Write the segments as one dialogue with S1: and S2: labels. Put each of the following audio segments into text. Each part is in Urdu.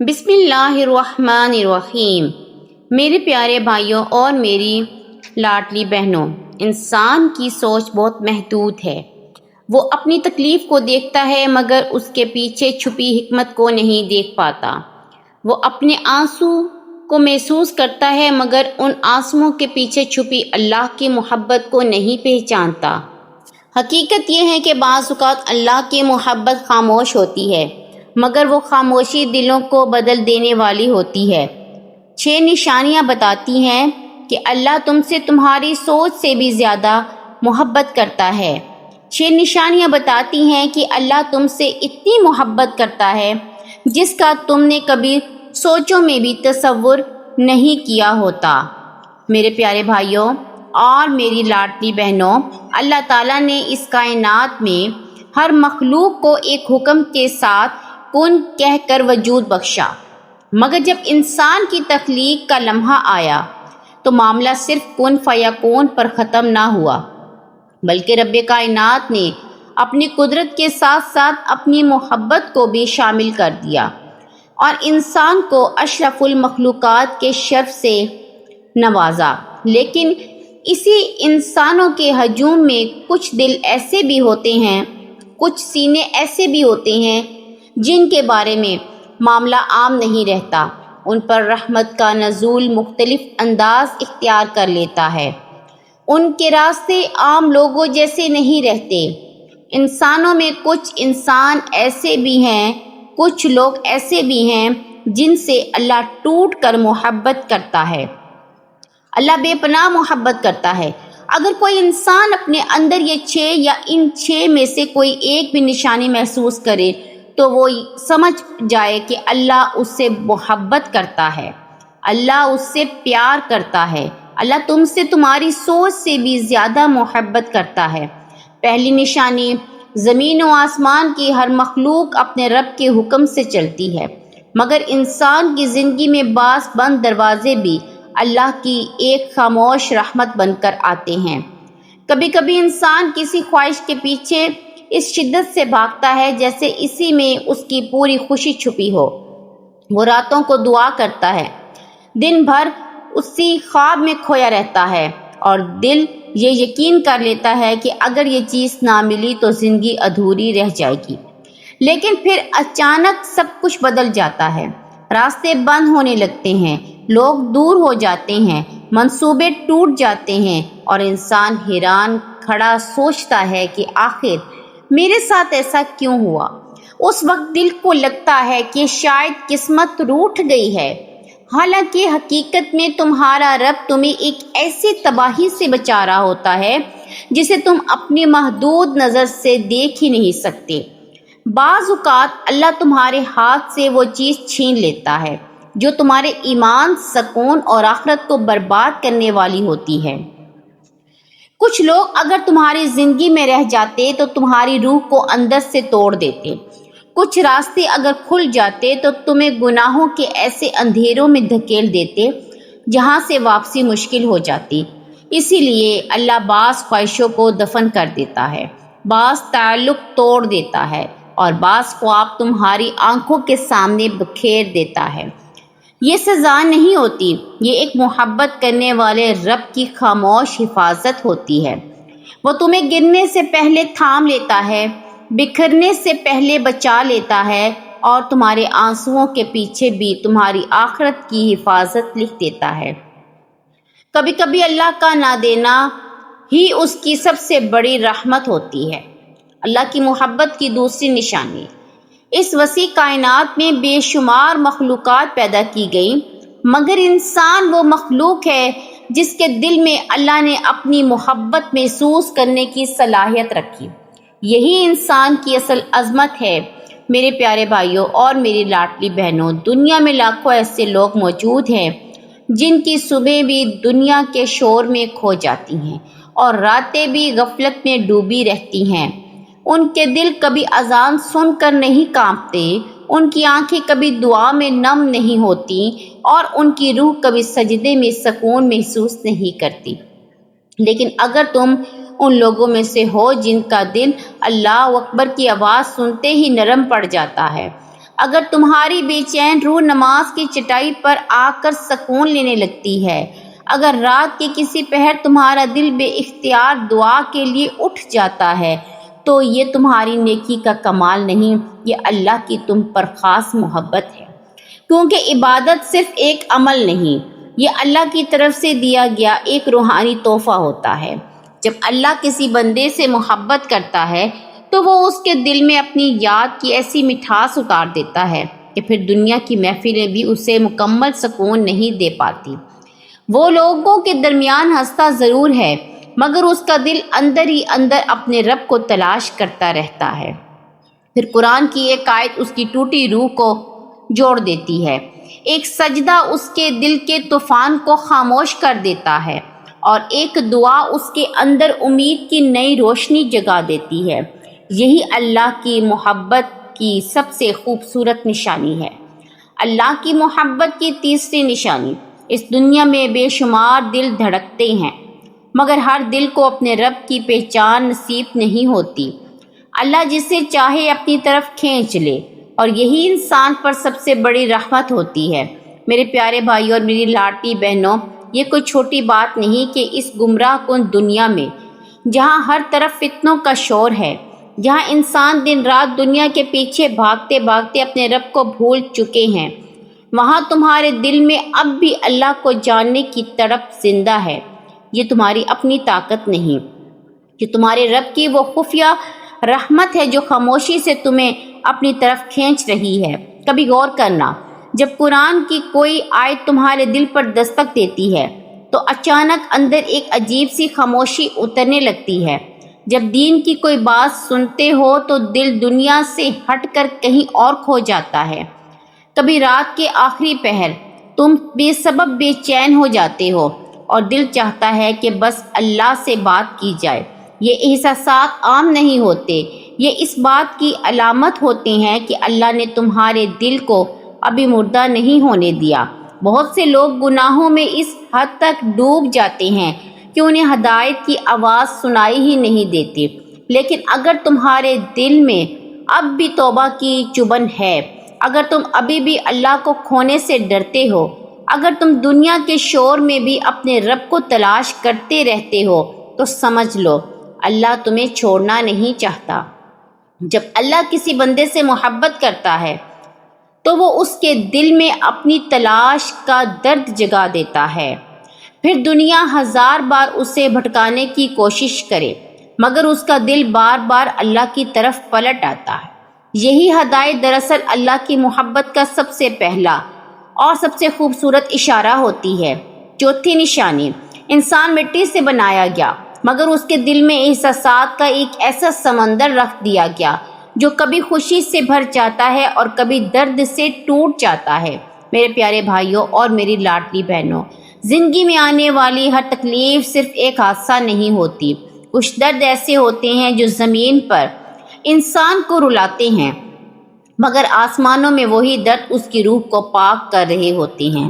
S1: بسم اللہ الرحمن الرحیم۔ میرے پیارے بھائیوں اور میری لاڈلی بہنوں، انسان کی سوچ بہت محدود ہے۔ وہ اپنی تکلیف کو دیکھتا ہے مگر اس کے پیچھے چھپی حکمت کو نہیں دیکھ پاتا۔ وہ اپنے آنسو کو محسوس کرتا ہے مگر ان آنسوؤں کے پیچھے چھپی اللہ کی محبت کو نہیں پہچانتا۔ حقیقت یہ ہے کہ بعض اوقات اللہ کی محبت خاموش ہوتی ہے مگر وہ خاموشی دلوں کو بدل دینے والی ہوتی ہے۔ 6 نشانیاں بتاتی ہیں کہ اللہ تم سے تمہاری سوچ سے بھی زیادہ محبت کرتا ہے۔ 6 نشانیاں بتاتی ہیں کہ اللہ تم سے اتنی محبت کرتا ہے جس کا تم نے کبھی سوچوں میں بھی تصور نہیں کیا ہوتا۔ میرے پیارے بھائیوں اور میری لاڈلی بہنوں، اللہ تعالیٰ نے اس کائنات میں ہر مخلوق کو ایک حکم کے ساتھ کن کہہ کر وجود بخشا، مگر جب انسان کی تخلیق کا لمحہ آیا تو معاملہ صرف کن فیکون پر ختم نہ ہوا، بلکہ رب کائنات نے اپنی قدرت کے ساتھ ساتھ اپنی محبت کو بھی شامل کر دیا اور انسان کو اشرف المخلوقات کے شرف سے نوازا۔ لیکن اسی انسانوں کے ہجوم میں کچھ دل ایسے بھی ہوتے ہیں، کچھ سینے ایسے بھی ہوتے ہیں جن کے بارے میں معاملہ عام نہیں رہتا۔ ان پر رحمت کا نزول مختلف انداز اختیار کر لیتا ہے۔ ان کے راستے عام لوگوں جیسے نہیں رہتے۔ انسانوں میں کچھ انسان ایسے بھی ہیں، کچھ لوگ ایسے بھی ہیں جن سے اللہ ٹوٹ کر محبت کرتا ہے۔ اللہ بے پناہ محبت کرتا ہے۔ اگر کوئی انسان اپنے اندر یہ 6 یا ان 6 میں سے کوئی ایک بھی نشانی محسوس کرے تو وہ سمجھ جائے کہ اللہ اس سے محبت کرتا ہے، اللہ اس سے پیار کرتا ہے، اللہ تم سے تمہاری سوچ سے بھی زیادہ محبت کرتا ہے۔ پہلی نشانی، زمین و آسمان کی ہر مخلوق اپنے رب کے حکم سے چلتی ہے، مگر انسان کی زندگی میں بعض بند دروازے بھی اللہ کی ایک خاموش رحمت بن کر آتے ہیں۔ کبھی کبھی انسان کسی خواہش کے پیچھے اس شدت سے بھاگتا ہے جیسے اسی میں اس کی پوری خوشی چھپی ہو۔ وہ راتوں کو دعا کرتا ہے، دن بھر اسی خواب میں کھویا رہتا ہے اور دل یہ یقین کر لیتا ہے کہ اگر یہ چیز نہ ملی تو زندگی ادھوری رہ جائے گی۔ لیکن پھر اچانک سب کچھ بدل جاتا ہے، راستے بند ہونے لگتے ہیں، لوگ دور ہو جاتے ہیں، منصوبے ٹوٹ جاتے ہیں اور انسان حیران کھڑا سوچتا ہے کہ آخر میرے ساتھ ایسا کیوں ہوا؟ اس وقت دل کو لگتا ہے کہ شاید قسمت روٹھ گئی ہے، حالانکہ حقیقت میں تمہارا رب تمہیں ایک ایسی تباہی سے بچا رہا ہوتا ہے جسے تم اپنی محدود نظر سے دیکھ ہی نہیں سکتے۔ بعض اوقات اللہ تمہارے ہاتھ سے وہ چیز چھین لیتا ہے جو تمہارے ایمان، سکون اور آخرت کو برباد کرنے والی ہوتی ہے۔ کچھ لوگ اگر تمہاری زندگی میں رہ جاتے تو تمہاری روح کو اندر سے توڑ دیتے۔ کچھ راستے اگر کھل جاتے تو تمہیں گناہوں کے ایسے اندھیروں میں دھکیل دیتے جہاں سے واپسی مشکل ہو جاتی۔ اسی لیے اللہ بعض خواہشوں کو دفن کر دیتا ہے، بعض تعلق توڑ دیتا ہے اور بعض خواب تمہاری آنکھوں کے سامنے بکھیر دیتا ہے۔ یہ سزا نہیں ہوتی، یہ ایک محبت کرنے والے رب کی خاموش حفاظت ہوتی ہے۔ وہ تمہیں گرنے سے پہلے تھام لیتا ہے، بکھرنے سے پہلے بچا لیتا ہے اور تمہارے آنسوؤں کے پیچھے بھی تمہاری آخرت کی حفاظت لکھ دیتا ہے۔ کبھی کبھی اللہ کا نہ دینا ہی اس کی سب سے بڑی رحمت ہوتی ہے۔ اللہ کی محبت کی دوسری نشانی، اس وسیع کائنات میں بے شمار مخلوقات پیدا کی گئی مگر انسان وہ مخلوق ہے جس کے دل میں اللہ نے اپنی محبت محسوس کرنے کی صلاحیت رکھی۔ یہی انسان کی اصل عظمت ہے۔ میرے پیارے بھائیوں اور میری لاڈلی بہنوں، دنیا میں لاکھوں ایسے لوگ موجود ہیں جن کی صبح بھی دنیا کے شور میں کھو جاتی ہیں اور راتیں بھی غفلت میں ڈوبی رہتی ہیں۔ ان کے دل کبھی اذان سن کر نہیں کانپتے، ان کی آنکھیں کبھی دعا میں نم نہیں ہوتی اور ان کی روح کبھی سجدے میں سکون محسوس نہیں کرتی۔ لیکن اگر تم ان لوگوں میں سے ہو جن کا دل اللہ اکبر کی آواز سنتے ہی نرم پڑ جاتا ہے، اگر تمہاری بے چین روح نماز کی چٹائی پر آ کر سکون لینے لگتی ہے، اگر رات کے کسی پہر تمہارا دل بے اختیار دعا کے لیے اٹھ جاتا ہے، تو یہ تمہاری نیکی کا کمال نہیں، یہ اللہ کی تم پر خاص محبت ہے۔ کیونکہ عبادت صرف ایک عمل نہیں، یہ اللہ کی طرف سے دیا گیا ایک روحانی تحفہ ہوتا ہے۔ جب اللہ کسی بندے سے محبت کرتا ہے تو وہ اس کے دل میں اپنی یاد کی ایسی مٹھاس اتار دیتا ہے کہ پھر دنیا کی محفلیں بھی اسے مکمل سکون نہیں دے پاتی۔ وہ لوگوں کے درمیان ہنستا ضرور ہے، مگر اس کا دل اندر ہی اندر اپنے رب کو تلاش کرتا رہتا ہے۔ پھر قرآن کی ایک آیت اس کی ٹوٹی روح کو جوڑ دیتی ہے، ایک سجدہ اس کے دل کے طوفان کو خاموش کر دیتا ہے، اور ایک دعا اس کے اندر امید کی نئی روشنی جگا دیتی ہے۔ یہی اللہ کی محبت کی سب سے خوبصورت نشانی ہے۔ اللہ کی محبت کی تیسری نشانی، اس دنیا میں بے شمار دل دھڑکتے ہیں، مگر ہر دل کو اپنے رب کی پہچان نصیب نہیں ہوتی۔ اللہ جسے چاہے اپنی طرف کھینچ لے، اور یہی انسان پر سب سے بڑی رحمت ہوتی ہے۔ میرے پیارے بھائیوں اور میری لاڈلی بہنوں، یہ کوئی چھوٹی بات نہیں کہ اس گمراہ کن دنیا میں، جہاں ہر طرف فتنوں کا شور ہے، جہاں انسان دن رات دنیا کے پیچھے بھاگتے بھاگتے اپنے رب کو بھول چکے ہیں، وہاں تمہارے دل میں اب بھی اللہ کو جاننے کی تڑپ زندہ ہے۔ یہ تمہاری اپنی طاقت نہیں، یہ تمہارے رب کی وہ خفیہ رحمت ہے جو خاموشی سے تمہیں اپنی طرف کھینچ رہی ہے۔ کبھی غور کرنا، جب قرآن کی کوئی آیت تمہارے دل پر دستک دیتی ہے تو اچانک اندر ایک عجیب سی خاموشی اترنے لگتی ہے۔ جب دین کی کوئی بات سنتے ہو تو دل دنیا سے ہٹ کر کہیں اور کھو جاتا ہے۔ کبھی رات کے آخری پہر تم بے سبب بے چین ہو جاتے ہو اور دل چاہتا ہے کہ بس اللہ سے بات کی جائے۔ یہ احساسات عام نہیں ہوتے، یہ اس بات کی علامت ہوتے ہیں کہ اللہ نے تمہارے دل کو ابھی مردہ نہیں ہونے دیا۔ بہت سے لوگ گناہوں میں اس حد تک ڈوب جاتے ہیں کہ انہیں ہدایت کی آواز سنائی ہی نہیں دیتی۔ لیکن اگر تمہارے دل میں اب بھی توبہ کی چبھن ہے، اگر تم ابھی بھی اللہ کو کھونے سے ڈرتے ہو، اگر تم دنیا کے شور میں بھی اپنے رب کو تلاش کرتے رہتے ہو، تو سمجھ لو اللہ تمہیں چھوڑنا نہیں چاہتا۔ جب اللہ کسی بندے سے محبت کرتا ہے تو وہ اس کے دل میں اپنی تلاش کا درد جگا دیتا ہے۔ پھر دنیا ہزار بار اسے بھٹکانے کی کوشش کرے، مگر اس کا دل بار بار اللہ کی طرف پلٹ آتا ہے۔ یہی ہدایت دراصل اللہ کی محبت کا سب سے پہلا اور سب سے خوبصورت اشارہ ہوتی ہے۔ چوتھی نشانی، انسان مٹی سے بنایا گیا، مگر اس کے دل میں احساسات کا ایک ایسا سمندر رکھ دیا گیا جو کبھی خوشی سے بھر جاتا ہے اور کبھی درد سے ٹوٹ جاتا ہے۔ میرے پیارے بھائیوں اور میری لاڈلی بہنوں، زندگی میں آنے والی ہر تکلیف صرف ایک حادثہ نہیں ہوتی۔ کچھ درد ایسے ہوتے ہیں جو زمین پر انسان کو رلاتے ہیں، مگر آسمانوں میں وہی درد اس کی روح کو پاک کر رہے ہوتے ہیں۔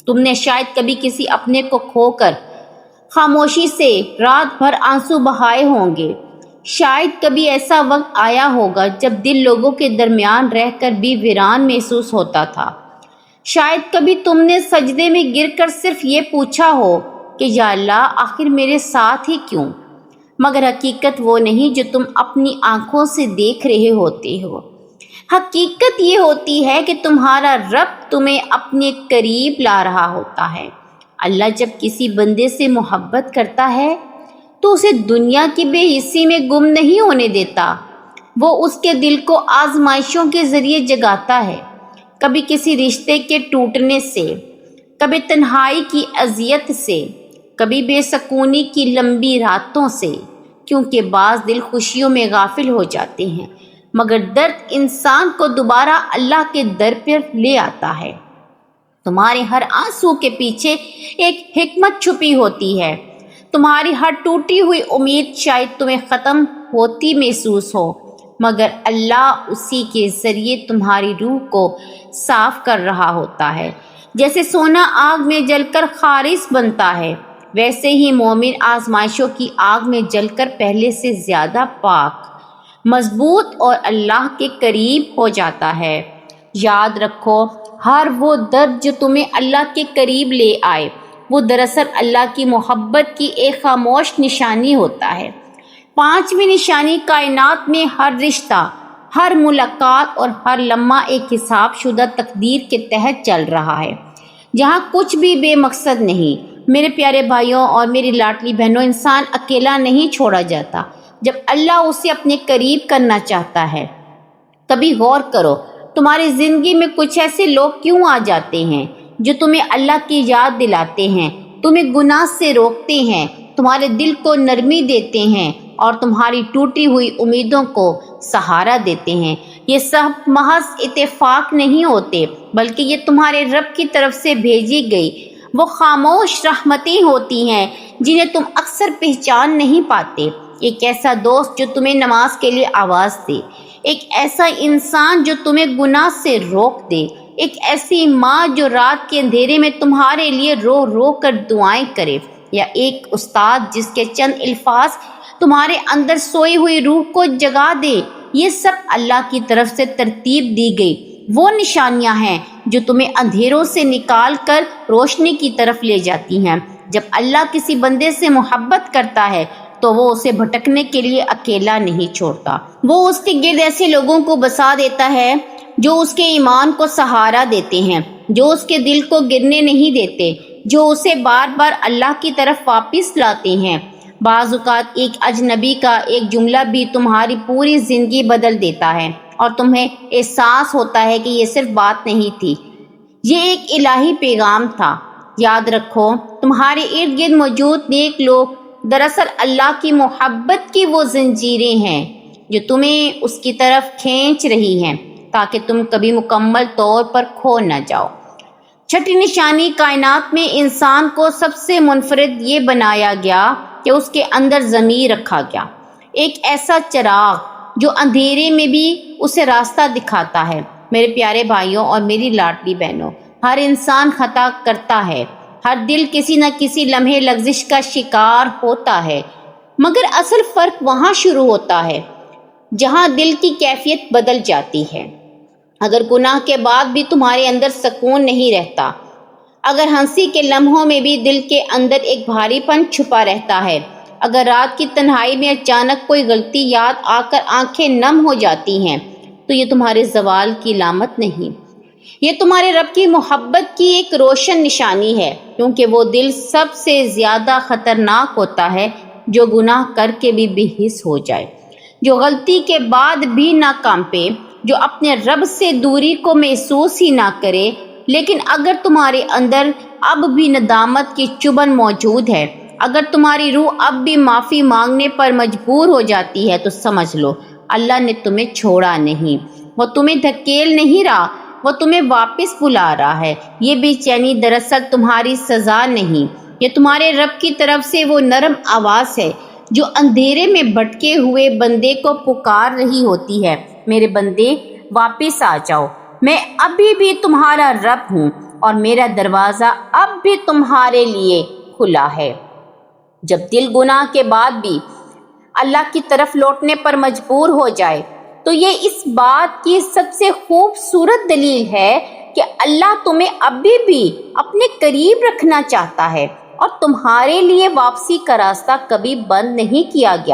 S1: تم نے شاید کبھی کسی اپنے کو کھو کر خاموشی سے رات بھر آنسو بہائے ہوں گے۔ شاید کبھی ایسا وقت آیا ہوگا جب دل لوگوں کے درمیان رہ کر بھی ویران محسوس ہوتا تھا۔ شاید کبھی تم نے سجدے میں گر کر صرف یہ پوچھا ہو کہ یا اللہ آخر میرے ساتھ ہی کیوں؟ مگر حقیقت وہ نہیں جو تم اپنی آنکھوں سے دیکھ رہے ہوتے ہو۔ حقیقت یہ ہوتی ہے کہ تمہارا رب تمہیں اپنے قریب لا رہا ہوتا ہے۔ اللہ جب کسی بندے سے محبت کرتا ہے تو اسے دنیا کی بے حسی میں گم نہیں ہونے دیتا۔ وہ اس کے دل کو آزمائشوں کے ذریعے جگاتا ہے، کبھی کسی رشتے کے ٹوٹنے سے، کبھی تنہائی کی اذیت سے، کبھی بے سکونی کی لمبی راتوں سے، کیونکہ بعض دل خوشیوں میں غافل ہو جاتے ہیں، مگر درد انسان کو دوبارہ اللہ کے در پر لے آتا ہے۔ تمہارے ہر آنسو کے پیچھے ایک حکمت چھپی ہوتی ہے۔ تمہاری ہر ٹوٹی ہوئی امید شاید تمہیں ختم ہوتی محسوس ہو، مگر اللہ اسی کے ذریعے تمہاری روح کو صاف کر رہا ہوتا ہے۔ جیسے سونا آگ میں جل کر خالص بنتا ہے، ویسے ہی مومن آزمائشوں کی آگ میں جل کر پہلے سے زیادہ پاک، مضبوط اور اللہ کے قریب ہو جاتا ہے۔ یاد رکھو، ہر وہ درد جو تمہیں اللہ کے قریب لے آئے وہ دراصل اللہ کی محبت کی ایک خاموش نشانی ہوتا ہے۔ پانچویں نشانی، کائنات میں ہر رشتہ، ہر ملاقات اور ہر لمحہ ایک حساب شدہ تقدیر کے تحت چل رہا ہے، جہاں کچھ بھی بے مقصد نہیں۔ میرے پیارے بھائیوں اور میری لاڈلی بہنوں، انسان اکیلا نہیں چھوڑا جاتا جب اللہ اسے اپنے قریب کرنا چاہتا ہے۔ کبھی غور کرو، تمہاری زندگی میں کچھ ایسے لوگ کیوں آ جاتے ہیں جو تمہیں اللہ کی یاد دلاتے ہیں، تمہیں گناہ سے روکتے ہیں، تمہارے دل کو نرمی دیتے ہیں اور تمہاری ٹوٹی ہوئی امیدوں کو سہارا دیتے ہیں۔ یہ سب محض اتفاق نہیں ہوتے، بلکہ یہ تمہارے رب کی طرف سے بھیجی گئی وہ خاموش رحمتیں ہوتی ہیں جنہیں تم اکثر پہچان نہیں پاتے۔ ایک ایسا دوست جو تمہیں نماز کے لیے آواز دے، ایک ایسا انسان جو تمہیں گناہ سے روک دے، ایک ایسی ماں جو رات کے اندھیرے میں تمہارے لیے رو رو کر دعائیں کرے، یا ایک استاد جس کے چند الفاظ تمہارے اندر سوئی ہوئی روح کو جگا دے۔ یہ سب اللہ کی طرف سے ترتیب دی گئی وہ نشانیاں ہیں جو تمہیں اندھیروں سے نکال کر روشنی کی طرف لے جاتی ہیں۔ جب اللہ کسی بندے سے محبت کرتا ہے تو وہ اسے بھٹکنے کے لیے اکیلا نہیں چھوڑتا، وہ اس کے گرد ایسے لوگوں کو بسا دیتا ہے جو اس کے ایمان کو سہارا دیتے ہیں، جو اس کے دل کو گرنے نہیں دیتے، جو اسے بار بار اللہ کی طرف واپس لاتے ہیں۔ بعض اوقات ایک اجنبی کا ایک جملہ بھی تمہاری پوری زندگی بدل دیتا ہے اور تمہیں احساس ہوتا ہے کہ یہ صرف بات نہیں تھی، یہ ایک الہی پیغام تھا۔ یاد رکھو، تمہارے ارد گرد موجود نیک لوگ دراصل اللہ کی محبت کی وہ زنجیریں ہیں جو تمہیں اس کی طرف کھینچ رہی ہیں تاکہ تم کبھی مکمل طور پر کھو نہ جاؤ۔ چھٹی نشانی، کائنات میں انسان کو سب سے منفرد یہ بنایا گیا کہ اس کے اندر ضمیر رکھا گیا، ایک ایسا چراغ جو اندھیرے میں بھی اسے راستہ دکھاتا ہے۔ میرے پیارے بھائیوں اور میری لاڈلی بہنوں، ہر انسان خطا کرتا ہے، ہر دل کسی نہ کسی لمحے لغزش کا شکار ہوتا ہے، مگر اصل فرق وہاں شروع ہوتا ہے جہاں دل کی کیفیت بدل جاتی ہے۔ اگر گناہ کے بعد بھی تمہارے اندر سکون نہیں رہتا، اگر ہنسی کے لمحوں میں بھی دل کے اندر ایک بھاری پن چھپا رہتا ہے، اگر رات کی تنہائی میں اچانک کوئی غلطی یاد آ کر آنکھیں نم ہو جاتی ہیں، تو یہ تمہارے زوال کی علامت نہیں، یہ تمہارے رب کی محبت کی ایک روشن نشانی ہے، کیونکہ وہ دل سب سے زیادہ خطرناک ہوتا ہے جو گناہ کر کے بھی بے حس ہو جائے، جو غلطی کے بعد بھی نہ کانپے، جو اپنے رب سے دوری کو محسوس ہی نہ کرے۔ لیکن اگر تمہارے اندر اب بھی ندامت کی چبھن موجود ہے، اگر تمہاری روح اب بھی معافی مانگنے پر مجبور ہو جاتی ہے، تو سمجھ لو اللہ نے تمہیں چھوڑا نہیں، وہ تمہیں دھکیل نہیں رہا، وہ تمہیں واپس بلا رہا ہے۔ یہ بے چینی دراصل تمہاری سزا نہیں، یہ تمہارے رب کی طرف سے وہ نرم آواز ہے جو اندھیرے میں بھٹکے ہوئے بندے کو پکار رہی ہوتی ہے، میرے بندے واپس آ جاؤ، میں ابھی بھی تمہارا رب ہوں اور میرا دروازہ اب بھی تمہارے لیے کھلا ہے۔ جب دل گناہ کے بعد بھی اللہ کی طرف لوٹنے پر مجبور ہو جائے تو یہ اس بات کی سب سے خوبصورت دلیل ہے کہ اللہ تمہیں ابھی بھی اپنے قریب رکھنا چاہتا ہے اور تمہارے لیے واپسی کا راستہ کبھی بند نہیں کیا گیا۔